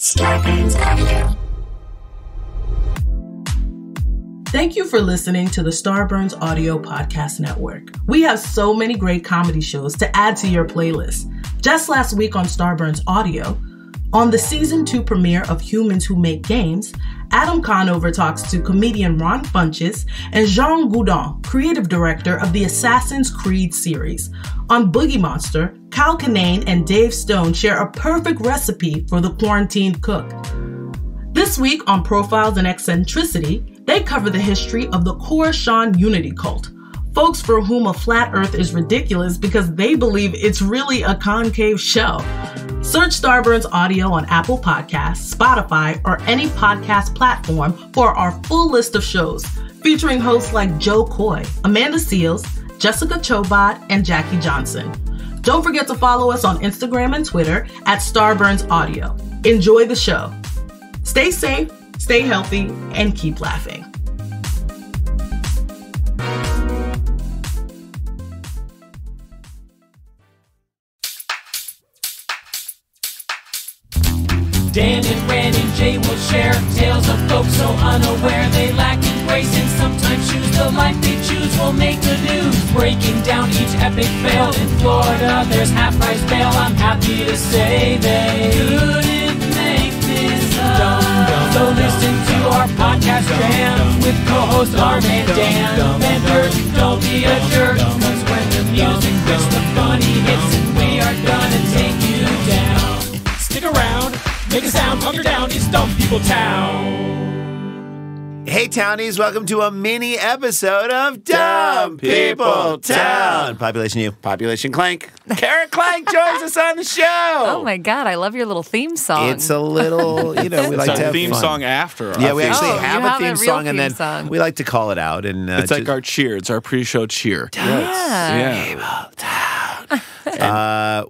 Starburns Audio. Thank you for listening to the Starburns Audio Podcast Network. We have so many great comedy shows to add to your playlist. Just last week on Starburns Audio, on the Season 2 premiere of Humans Who Make Games, Adam Conover talks to comedian Ron Funches and Jean Goudon, creative director of the Assassin's Creed series. On Boogie Monster, Kara Klenk and Dave Stone share a perfect recipe for the quarantined cook. This week on Profiles in Eccentricity, they cover the history of the Coruscant Unity cult, folks for whom a flat earth is ridiculous because they believe it's really a concave shell. Search Starburns Audio on Apple Podcasts, Spotify, or any podcast platform for our full list of shows, featuring hosts like Joe Coy, Amanda Seales, Jessica Chobot, and Jackie Johnson. Don't forget to follow us on Instagram and Twitter at Starburns Audio. Enjoy the show. Stay safe, stay healthy, and keep laughing. Dan and Ren and Jay will share tales of folks so unaware they lack in grace and sometimes choose the life they choose will make the news. Breaking down each epic fail in Florida, there's half-price bail. I'm happy to say they couldn't make this up. So listen to our podcast jam with co-hosts Arm and Dan. Benders, don't be a jerk, cause when the music hits, the funny hits, and we are gonna take you down. Stick around. Make a sound, hunker down, it's Dumb People Town. Hey, Townies, welcome to a mini episode of Dumb People Town. Population U. Population Clank. Kara Klenk joins us on the show. Oh, my God. I love your little theme song. It's a little, we like to have theme fun. song after. Yeah, we actually have you a have theme a real song, and theme then song. we like to call it out. And It's like our cheer. It's our pre-show cheer. Yeah.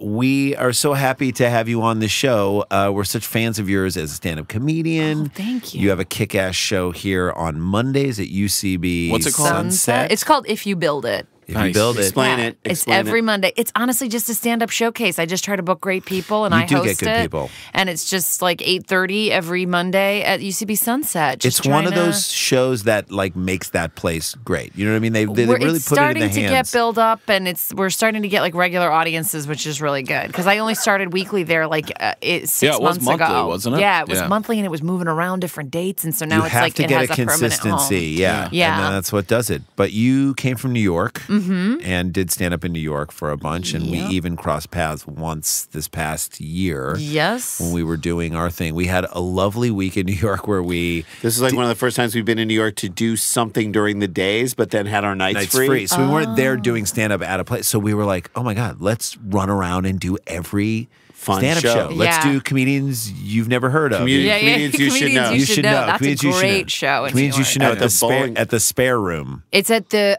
We are so happy to have you on the show. We're such fans of yours as a stand-up comedian. Oh, thank you. You have a kick-ass show here on Mondays at UCB. What's it called? Sunset. It's called If You Build It. If you build it. Explain it. It's Explain every it. Monday. It's honestly just a stand-up showcase. I just try to book great people, and You I do host get good it. people. And it's just like 8:30 every Monday at UCB Sunset. Just It's one of trying to- those shows that like makes that place great. You know what I mean? They really It's put it in the starting to get hands. built up, and we're starting to get like regular audiences, which is really good. Because I only started weekly there like 6 Yeah, it was months monthly, ago. wasn't it? Yeah, it was Yeah. monthly, and it was moving around different dates, and so now You it's have like to it get has a permanent consistency, home. yeah. Yeah. And that's what does it. But you came from New York and did stand up in New York for a bunch, and we even crossed paths once this past year. Yes. When we were doing our thing. We had a lovely week in New York where we This is like one of the first times we've been in New York to do something during the days, but then had our nights free. So we weren't there doing stand up at a place. So we were like, oh my God, let's run around and do every Fun stand-up show. Let's Yeah. do comedians you've never heard of. Comedians you should know. You should know. That's Comedians a you should know. great show. In Comedians New you should York. know At the bowling- at the spare room. It's at the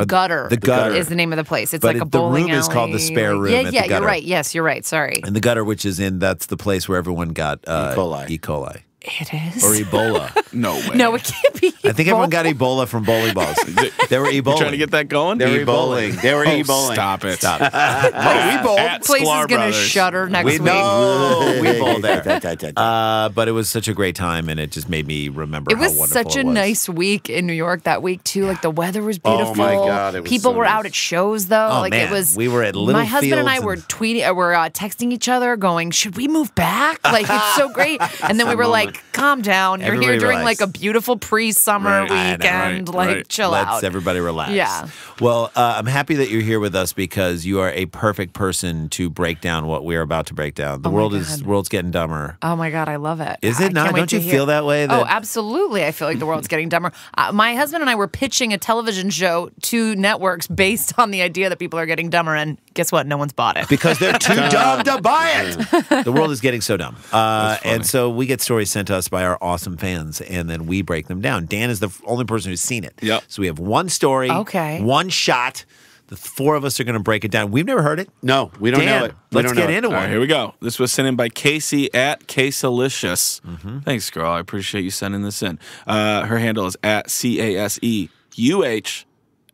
Gutter. The Gutter is the name of the place. It's But like a the bowling room is called the alley. Spare Room Yeah, at the yeah, you're Gutter. right. Yes, you're right. Sorry. And the Gutter, which is that's the place where everyone got coli. E. coli. It is. Or Ebola. No way. No, it can't be. I think everyone got Ebola from bowling balls. They were You Ebola. trying to get that going? They were e-bowling. They were e-bowling. Stop it. Stop. We bowled. At Place is Sklar going to Brothers. shutter next We week. know. We bowled there. there. But it was such a great time, and it just made me remember It how was wonderful such it a was. nice week in New York that week too. Like the weather was beautiful. Oh, my God, it was People so were nice. out at shows though. Oh, like man. it was. We were at Little My husband and I Fields were and- tweeting, were texting each other, going, "Should we move back? Like it's so great." And then we were like, "Calm down. You're Everybody here during relax. like a beautiful pre-summer Right. I know, weekend. right, Like right. chill Let's out." everybody relax. Yeah. Well, I'm happy that you're here with us because you are a perfect person to break down what we're about to break down. The world's getting dumber. Oh my God, I love it. Is I it can't not? wait Don't to you hear- feel that way? Oh, absolutely. I feel like the world's getting dumber. My husband and I were pitching a television show to networks based on the idea that people are getting dumber, and guess what? No one's bought it. Because they're too dumb to buy it. The world is getting so dumb. And so we get stories sent to us by our awesome fans, and then we break them down. Dan is the only person who's seen it. Yep. So we have one story, Okay. one shot. The four of us are going to break it down. We've never heard it. No, we don't Dan, know it. We let's don't get know it. into All one. right, here we go. This was sent in by Casey at Caselicious. Thanks, girl. I appreciate you sending this in. Her handle is at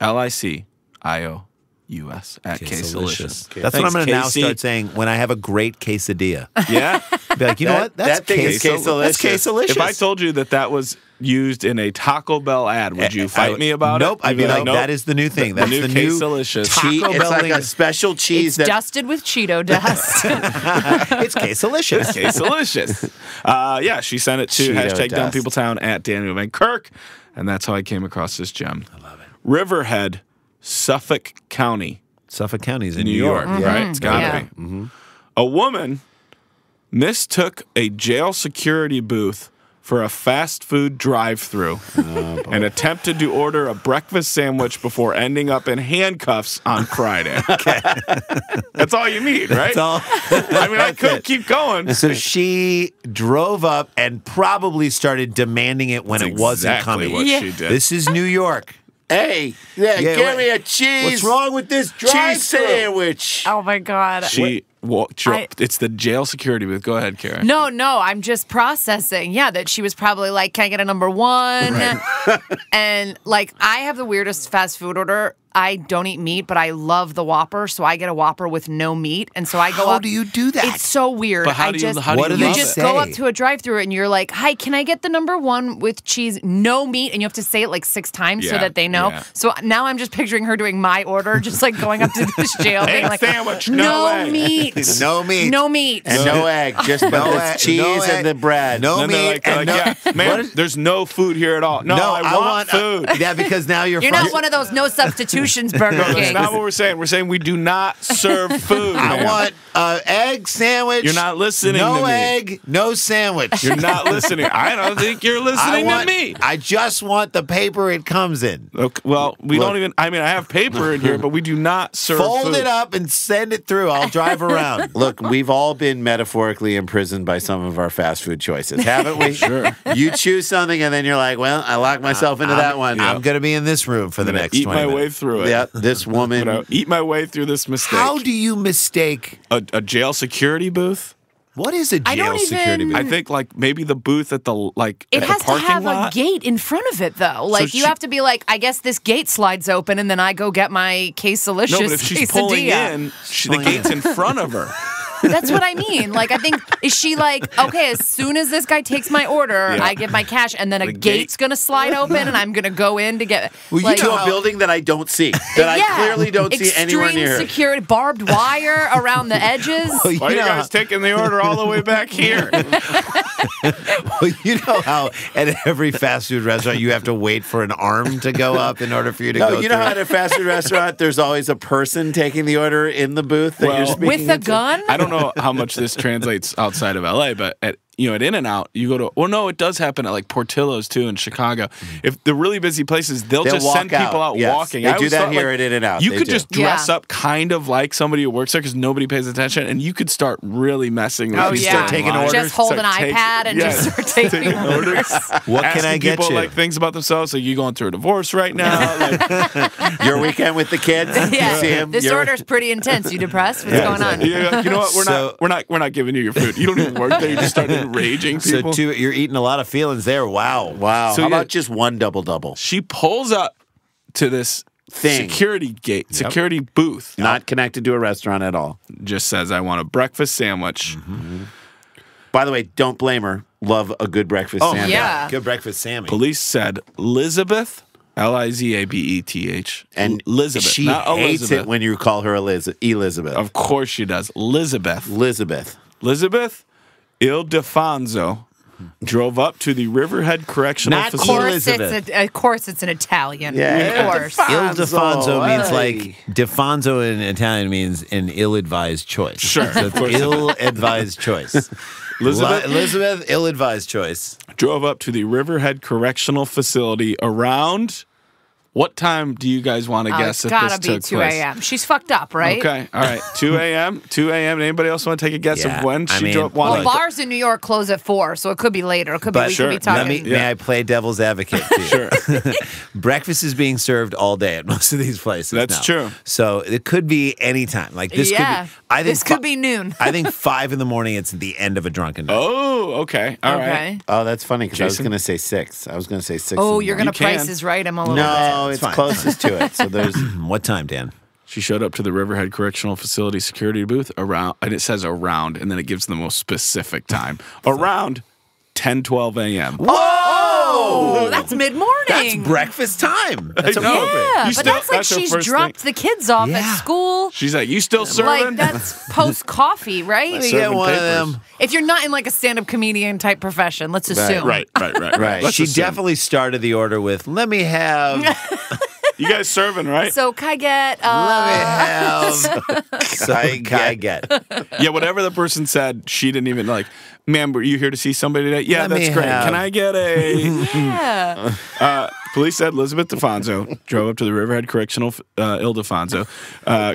CASEUHLICIO. US at Quesalicious. Quesalicious. That's what I'm going to now Casey. start saying when I have a great quesadilla. Yeah. Be like, you know what? That's that thing is Quesalicious. That's Quesalicious. If I told you that was used in a Taco Bell ad, would you fight me about it? Nope. I'd be like, nope. that is the new thing. That's new the new Quesalicious. Taco It's Bell like thing. a special cheese It's that dusted with Cheeto dust. It's Quesalicious. Quesalicious. Yeah, she sent it to Cheeto hashtag dust. #DumbPeopleTown at Daniel Van Kirk, and that's how I came across this gem. I love it. Riverhead, Suffolk County, Suffolk County's in New York, Yeah. right? It's gotta Yeah. be. A woman mistook a jail security booth for a fast food drive-thru and attempted to order a breakfast sandwich before ending up in handcuffs on Friday. That's all you need, right? That's all. I mean, I could keep going. So she drove up and probably started demanding it when That's it wasn't exactly coming. what she did. This is New York. Hey, Yeah, give me a cheese. What's wrong with this cheese drive-thru? sandwich? Oh my God. She walked. It's the jail security booth. Go ahead, Kara. No, I'm just processing. Yeah, that she was probably like, can I get a number one? And like, I have the weirdest fast food order. I don't eat meat, but I love the Whopper, so I get a Whopper with no meat, and so I go How up. do you do that? It's so weird. But how I do just, you? How do What do you they love just it? go up say? to a drive-thru and you're like, "Hi, can I get the number one with cheese, no meat?" And you have to say it like 6 times so Yeah, that they know. yeah. So now I'm just picturing her doing my order, just like going up to this jail, being Egg like, sandwich, no egg." meat, No meat. no meat." And no egg, just No the egg, cheese no and egg, the bread. no And they're meat, like, and no. yeah, What man, is- there's no food here at all. No, I want food. Yeah, because now you're. You're not one of those no substitutions Burger No, that's Kings. not what we're saying. We're saying we do not serve food. I man. want egg sandwich. You're not listening No to me. egg, no sandwich. You're not listening. I don't think you're listening to me. I just want the paper it comes in. Okay, well, we Look. don't even. I mean, I have paper in here, but we do not serve Fold food. it up and send it through. I'll drive around. Look, we've all been metaphorically imprisoned by some of our fast food choices, haven't we? Sure. You choose something and then you're like, well, I locked myself into that one. I'm going to be in this room for the I'm gonna next eat 20 my way minutes. through it. Yeah, this I'm woman. gonna eat my way through this mistake. How do you mistake? a jail security booth? What is a I jail don't security even- booth? I think like maybe the booth at the like It at has the to parking have lot. a gate in front of it, though. Like, you she- have to be like, I guess this gate slides open, and then I go get my quesalicious No, but if she's pulling quesadilla. in, the gate's in front of her. That's what I mean. Like, I think, is she like, okay, as soon as this guy takes my order, Yeah. I give my cash, and then a The gate- gate's going to slide open, and I'm going to go in to get. Well, like, to a building that I don't see, that I clearly don't see anywhere Extreme near. security, barbed wire around the edges. Well, Why are you know guys taking the order all the way back here? well, you know how at every fast food restaurant you have to wait for an arm to go up in order for you to No, go you know through. how at a fast food restaurant, there's always a person taking the order in the booth that Well, you're speaking With a into? gun? I don't know how much this translates outside of LA, but at In-N-Out, you go to. Well, no, it does happen at like Portillo's too in Chicago. If the really busy places, they'll just walk send people out Yes, walking. They I do always that thought, here like, at In-N-Out. You They could do. just dress Yeah. up kind of like somebody who works there because nobody pays attention, and you could start really messing with. Oh, people yeah. start taking online. orders? Just hold Start an taking- iPad and just yeah, start taking orders. What can I Asking get people you? like things about themselves, like you going through a divorce right now. Like, Your weekend with the kids. You see Yeah, him. this you're- order's pretty intense. You depressed? What's going on? yeah, you know what? So- We're not giving you your food. You don't even work there. You just start enraging So people. you're eating a lot of feelings there. Wow. Wow. So How yeah. about just one double-double? She pulls up to this Thing. security gate, security booth. Not connected to a restaurant at all. Just says, "I want a breakfast sandwich." By the way, don't blame her. Love a good breakfast Oh, sandwich. Yeah. Good breakfast, Sammy. Police said Elizabeth, Lizabeth, And Elizabeth, she not hates Elizabeth. it when you call her Elizabeth. Of course she does. Elizabeth Elizabeth. Ildefonso drove up to the Riverhead Correctional Not Facility. Elizabeth. Of course, it's an Italian. Yeah. Of course. Ildefonso means Hey. like Defonso in Italian means an ill-advised choice. Sure, So it's ill-advised choice. Elizabeth, ill-advised choice. Drove up to the Riverhead Correctional Facility around. What time do you guys want to Oh, guess it's if gotta this be took 2 place? a.m. She's fucked up, right? Okay, all right. 2 a.m. 2 a.m. Anybody else want to take a guess Yeah, of when I she mean, drove? Well, wanted- bars in New York close at 4, so it could be later. It could be. But We sure, could be talking. May I play devil's advocate to you? Sure. Breakfast is being served all day at most of these places. That's now. true. So it could be any time. Like this Yeah. could be. I think This could be noon. I think 5 in the morning. It's the end of a drunken night. Oh, okay. All right. Okay. Oh, that's funny because I was Jason? going to say 6. I was going to say 6. Oh, in the you're morning. gonna You price can. is right him a little No, bit. it's fine. closest to it. So there's What time, Dan? She showed up to the Riverhead Correctional Facility security booth around, and it says around, and then it gives the most specific time. Around 10:12 a.m. Oh, that's mid-morning. That's breakfast time. That's I know. appropriate. Yeah, You but still- that's like that's her she's first dropped the kids off at school. She's like, you still serving? Like, that's post-coffee, right? Let me get Serving one papers. of them. If you're not in like a stand-up comedian type profession, let's assume. Right. Right. She assume. definitely started the order with, let me have, You guys serving, right? So can I get I get. Yeah, whatever the person said, she didn't even like, ma'am, were you here to see somebody today? Yeah, Let that's me great. have- Can I get a... yeah. Police said Elizabeth DeFonso drove up to the Riverhead Correctional Ildefonso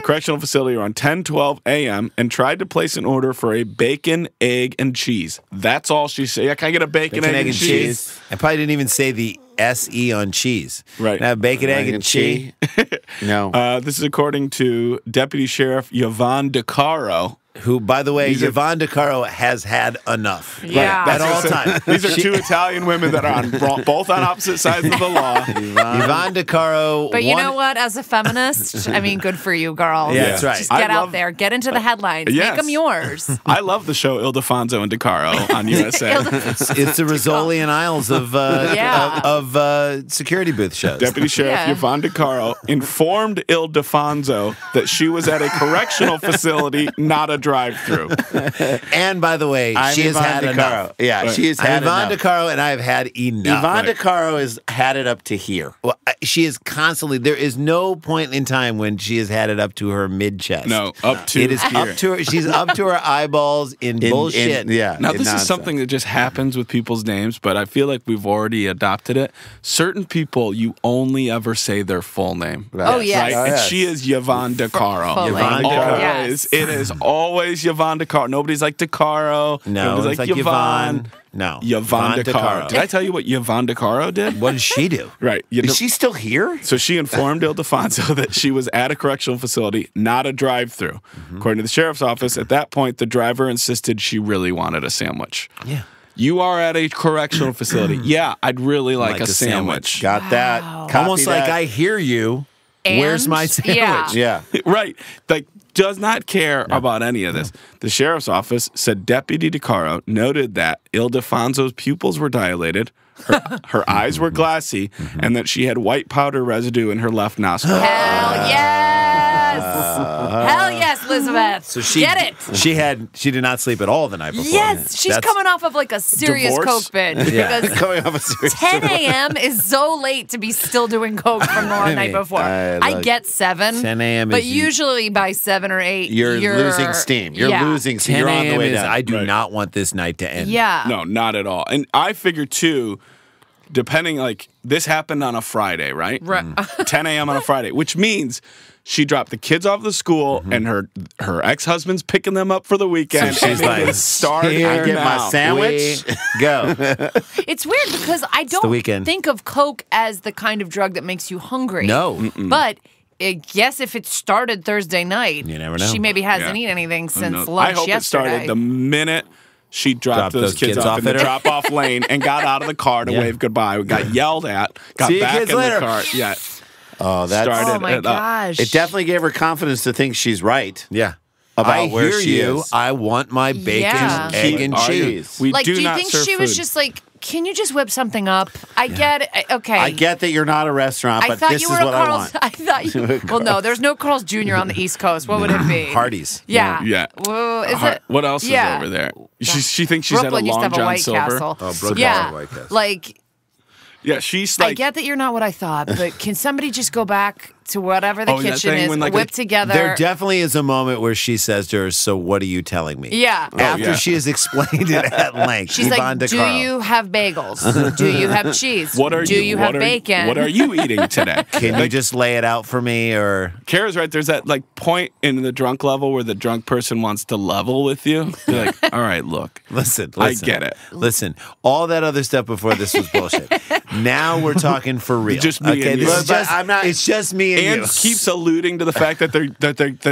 Correctional Facility around 10:12 a.m. and tried to place an order for a bacon, egg, and cheese. That's all she said. Yeah, can I get a bacon, egg, and cheese? I probably didn't even say the S-E on cheese. Right. Can I have bacon, egg, and cheese? No. This is according to Deputy Sheriff Yvonne DeCaro. Who, by the way, These are- Yvonne DeCaro has had enough. Yeah. At all times. These are two Italian women that are on both on opposite sides of the law. Yvonne DeCaro. But you know what? As a feminist, I mean, good for you, girl. Yeah, that's right. Just get I out love- there, get into the headlines, Yes. make them yours. I love the show Ildefonso and DeCaro on USA. It's the Rizzoli and Isles of security booth shows. Deputy Sheriff Yeah. Yvonne DeCaro informed Ildefonso that she was at a correctional facility, not a drive-thru. And by the way, I'm she has Yvonne had DeCaro. enough. Yeah, Right. she has I'm had Yvonne enough. DeCaro, and I have had enough. Yvonne DeCaro has had it up to here. Well, she is constantly. There is no point in time when she has had it up to her mid chest. No, up to It is here. up to her. She's up to her eyeballs in bullshit. Yeah. Now, in this nonsense. is something that just happens with people's names, but I feel like we've already adopted it. Certain people, you only ever say their full name. Oh, yes. Right? Oh, And yes. she is Yvonne DeCaro. Fully. Yvonne DeCaro. Always. Yes. It is always Yvonne DeCaro. Nobody's like DeCaro. No, Nobody's it's like Yvonne. No, Yvonne DeCaro. Did I tell you what Yvonne DeCaro did? What did she do? Right. You know, Is she still here? so she informed Ildefonso that she was at a correctional facility, not a drive-through. Mm-hmm. According to the sheriff's office, at that point, the driver insisted she really wanted a sandwich. Yeah. You are at a correctional facility. Yeah, I'd really like a sandwich. Got that. Copy Almost like that. I hear you. Where's And- my sandwich? Yeah. Yeah. Right. Like, does not care about any of this. The sheriff's office said Deputy DeCaro noted that Ildefonso's pupils were dilated, her eyes were glassy, and that she had white powder residue in her left nostril. Hell yes! Hell yes, Elizabeth. So she Get it. She did not sleep at all the night before. Yes, she's That's- coming off of like a serious Divorce? coke binge Yeah. because Coming off a serious 10 a.m. is so late to be still doing coke from the night before. I get 7. 10 a.m. But is- usually by 7 or 8, You're losing steam. You're yeah. losing steam. 10 You're on the a.m. way is down. I do Right. not want this night to end. Yeah. No, not at all. And I figure, too, depending, like, this happened on a Friday, right? Right. 10 a.m. on a Friday, which means she dropped the kids off to school and her ex-husband's picking them up for the weekend. So she's and like, it is starting "Here I get my now." sandwich. Go. It's weird because I the don't weekend. think of coke as the kind of drug that makes you hungry. No. But I guess if it started Thursday night, You never know. she maybe hasn't Yeah. eaten anything since No, lunch I hope yesterday. it started the minute she dropped those those kids kids off off in the at her. drop-off lane and got out of the car to Yeah. wave goodbye. We got yelled at, got See you back kids in later. the car. Yeah. Oh, that's Started Oh my it up. gosh. It definitely gave her confidence to think she's right Yeah. about I where hear she you. is. I want my bacon, Yeah. egg, and Are you- cheese. We Like, do you not think serve she was food. just like, can you just whip something up? I get it. Okay. I get that you're not a restaurant, I but thought this you is were what a I Carl's. want. I thought you. Well, no, there's no Carl's Jr. on the East Coast. What would it be? Hardee's. Yeah. Yeah. Well, is it? What else Yeah. is over there? She thinks she's Brooklyn at a used to Long have a John White Silver. Castle. Oh, Brooklyn yeah. has a White Castle. Like, Yeah, she's I like. get that you're not what I thought, but can somebody just go back to whatever the Oh, that kitchen thing is, when, like, whip together? There definitely is a moment where she says to her, "So what are you telling me?" Yeah. After yeah. she has explained it at length. She's Yvonne like, do DeCaro. you have bagels? Do you have cheese? What are do you have what are- bacon? What are you eating today? Can you just lay it out for me, or Kara's right. There's that like point in the drunk level where the drunk person wants to level with you. You're like, all right, look, listen? I get it. Listen, all that other stuff before this was bullshit. Now we're talking for real. Just me okay, and you. this is But just, I'm not- It's just me and, And you. keeps alluding to the fact that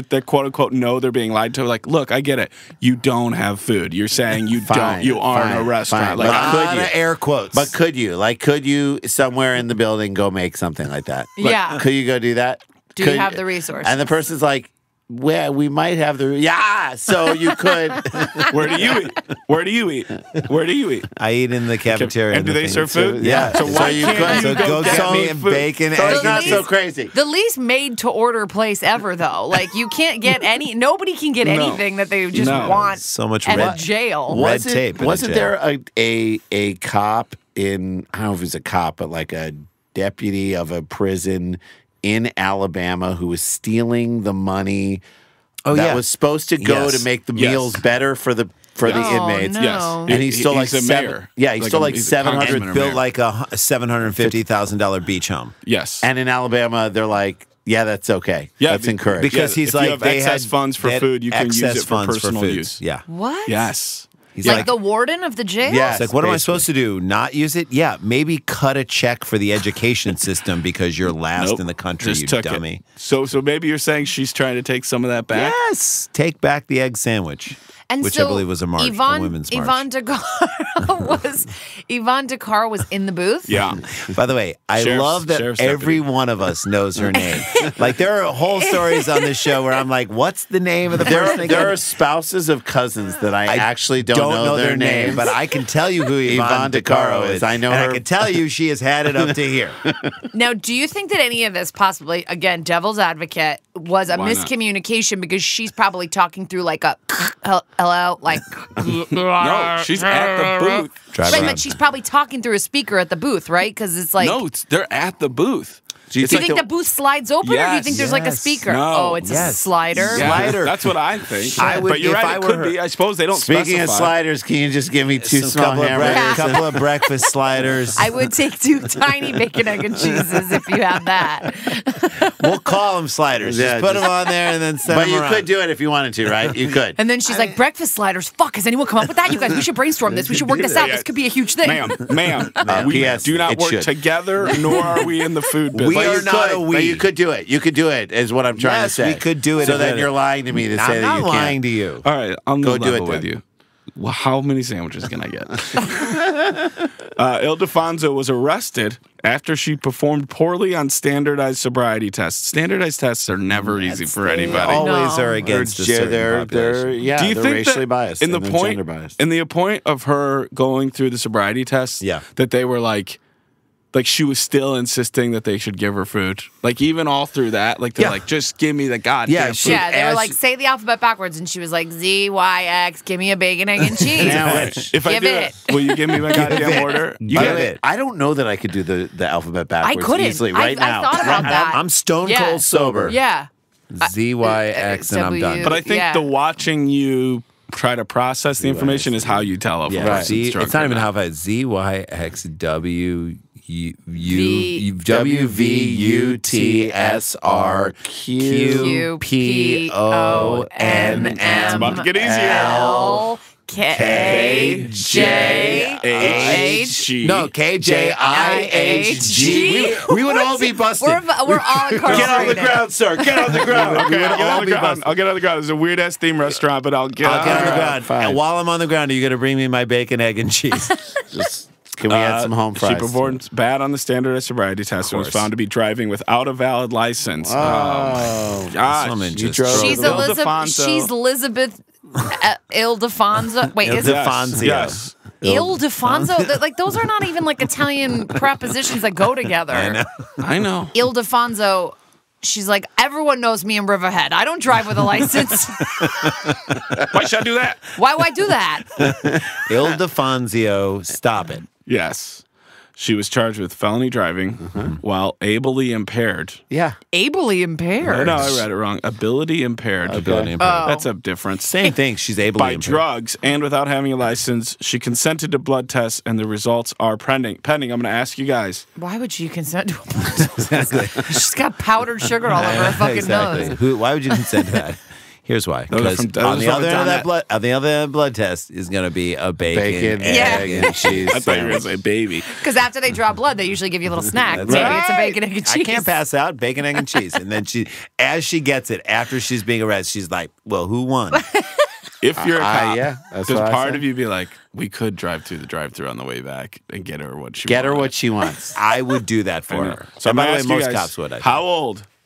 they're quote unquote know they're being lied to. Like, look, I get it. You don't have food. You're saying you Fine, don't. You aren't fine, a restaurant. fine. Like, But a could lot you? of air quotes. But could you? Like, could you somewhere in the building go make something like that? Yeah. Could you go do that? Do you have the resources? And the person's like, well, we might have so you could. Where do you eat? Where do you eat? Where do you eat? I eat in the cafeteria. And do they serve food? Yeah. So why can't you go get get me me food? bacon, So egg, it's not and so cheese. crazy. The least made-to-order place ever, though. Like, you can't get nobody can get anything that they just want So much at red a jail. red tape in a Wasn't jail. there a cop in, I don't know if he was a cop, but like a deputy of a prison in Alabama who was stealing the money that was supposed to go to make the meals better for the inmates. no. Yes. And he stole like he's a mayor. he stole like he's a congressman 700. or Built mayor. like a $750,000 beach home. Yes. And in Alabama, they're like, yeah, that's okay. Yeah, that's encouraged. Because he's if you like, have they excess had funds for they had food, you can use excess it for funds personal foods. use. Yeah. What? Yes. He's Like the warden of the jail? Yes. It's like, what am I basically. supposed to do? Not use it? Yeah, maybe cut a check for the education system because you're last Nope. in the country, Just you took dummy. It. So maybe you're saying she's trying to take some of that back? Yes, take back the egg sandwich, And which so I believe was a march, a women's march. Yvonne Dakar was in the booth? Yeah. By the way, I love that Sheriff's every deputy. one of us knows her name. Like, there are whole stories on this show where I'm like, what's the name of the person? There are spouses of cousins that I actually don't know their names, but I can tell you who Yvonne DeCaro is. I know and her. I can tell you she has had it up to here. Now, do you think that any of this possibly, again, devil's advocate, was a Why not? miscommunication because she's probably talking through like a hello, like No, she's at the booth. Drive right, around. but she's probably talking through a speaker at the booth, right? Because it's like, No, they're at the booth. Do you do you think think the booth slides open, or do you Yes, think there's like a yes. speaker? No. Oh, it's a Yes. slider. Yeah, Slider. That's what I think. I would- but you're if right, I it were could her- be. I suppose they don't Speaking of specify. sliders, can you just give me two Some small couple of, hamburgers? couple of breakfast sliders. I would take 2 tiny bacon, egg, and cheeses if you have that. We'll call them sliders. Yeah, just put just- them on there and then send But them you around. could do it if you wanted to, right? You could. And then she's like, breakfast sliders. Fuck, has anyone come up with that? You guys, we should brainstorm this. We should work this out. Yeah. This could be a huge thing. Ma'am, we P.S. do not it work should. together, nor are we in the food business. We But are you not could, a we. But you could do it. You could do it, is what I'm trying Yes, to say. we could do it So if then it- you're lying to me to say I'm that not you lying can't. to you. All right, I'm Go the do level it with then. you. Well, how many sandwiches can I get? Ildefonso was arrested after she performed poorly on standardized sobriety tests. Standardized tests are never easy for anybody. Always No. are against a certain They're population. Do you they're think racially that biased in the and they're point gender biased. in the point of her going through the sobriety tests, Yeah. that they were like she was still insisting that they should give her food, like even all through that, like they're Yeah. like, just give me the goddamn Yeah, food. she- Yeah, they were as- like, say the alphabet backwards. And she was like, ZYX, give me a bacon, egg, and cheese. Sandwich. If I Give do it. will you give me my goddamn order? You Give get it. I don't know that I could do the alphabet backwards couldn't. easily I- right I now. thought about that. I'm stone Yeah. cold sober. Yeah. ZYX and I'm done. W- But I think Yeah. the watching you try to process the information is how you tell if a Yeah, person's Z, drunk it's not or even not. how about ZYXW V- WVUTSRQPONM. It's about to get easier. L K J H G. No, KJIHG. We would all be busted. We're all incarcerated. Get on the ground, sir. Get on the ground. Okay, I'll get all on the be ground. busted. I'll get on the ground. It's a weird ass theme restaurant, but I'll get I'll get on the Alright, ground. fine. And while I'm on the ground, are you going to bring me my bacon, egg, and cheese? Can we add some home fries? She performed bad on the standardized sobriety test and was course. found to be driving without a valid license. Oh, Gosh. Some inches. drove- She's Ildefonso. Elizabeth. She's Elizabeth Ildefonso. Wait, is it Ildefonso. Yes. Ildefonso? Like those are not even like Italian prepositions that go together. I know. I know. Ildefonso. She's like, everyone knows me in Riverhead. I don't drive with a license. Why should I do that? Why would I do that? Ildefonso, stop it. Yes. She was charged with felony driving while ably impaired. yeah. Ably impaired. No, I read it wrong. Ability impaired. Ability impaired. That's a difference. Same thing. She's able By to drugs and without having a license, she consented to blood tests, and the results are pending. I'm going to ask you guys. Why would she consent to a blood test? She's got powdered sugar all over her fucking nose. Why would you consent to that? Here's why. Those are Because from- those on the are other from end of that Donut. blood, on the other end of the blood test is going to be a bacon, Yeah. egg, and cheese. I thought you were going to say baby. Because after they draw blood, they usually give you a little snack. That's Maybe right. it's a bacon, egg, and cheese. I can't pass out bacon, egg, and cheese. And then as she gets it, after she's being arrested, she's like, well, who won? If you're a cop, yeah, that's does what I part said. of you be like, we could drive through the drive-thru on the way back and get her what she Get her wanted. what she wants. I would do that for her. So And by I'm the way, asking you most guys, cops would. I think. How old